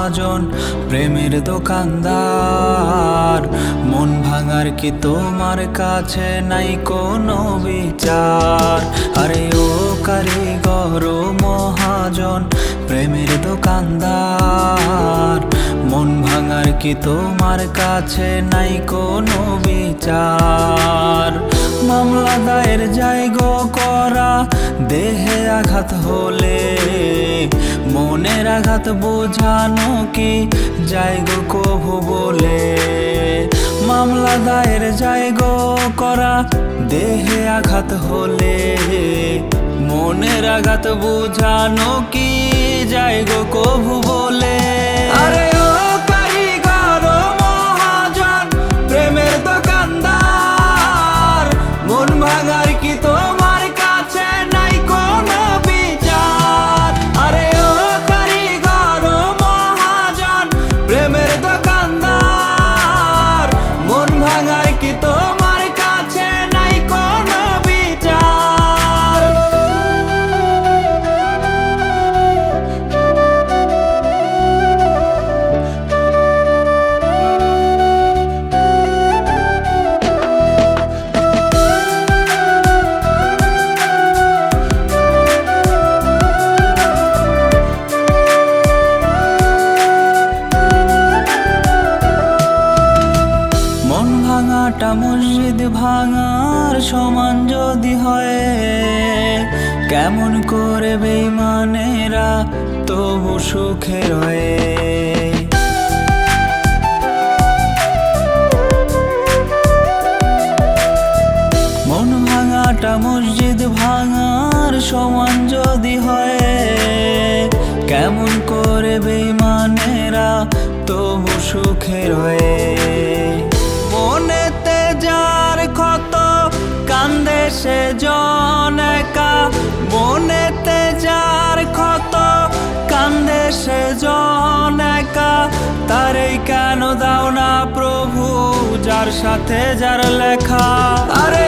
মহাজন প্রেমের দোকানদার। মন ভাঙার কি তোমার কাছে নাই কোনো বিচার? আরে ও কারিগর ও মহাজন প্রেমের দোকানদার, মন ভাঙার কি তোমার কাছে নাই কোনো বিচার? মামলা দায়ের জায়গো করা, দেহে আঘাত হলে মনের আঘাত বোঝানো কি জায়গো কভু বলে? মামলা দায়ের জায়গো করা, দেহে আঘাত হলে মনের আঘাত বোঝানো কি জায়গো কভু বলে? আরে ও কারিগর ও মহাজন প্রেমের দোকানদার, মন ভাঙার কি তোমার কাছে নাই কোনো বিচার? আরে ও কারিগর ও মহাজন প্রেমের দোকানদার, মন ভাঙার কি তোমার কাছে নাই কোনো বিচার? মন ভাঙাটা মসজিদ ভাঙার সমান যদি হয়, কেমন করে বেঈমানেরা তবু সুখে রয়ে? মন ভাঙাটা মসজিদ ভাঙার সমান যদি হয়, কেমন করে বেঈমানেরা তবু সুখে রয়ে? মনেতে যার ক্ষত কান্দে সে জন একা, মনেতে যার ক্ষত কান্দে সে জন একা, তারেই কেন দাও না প্রভু যার সাথে যার লেখা? আরে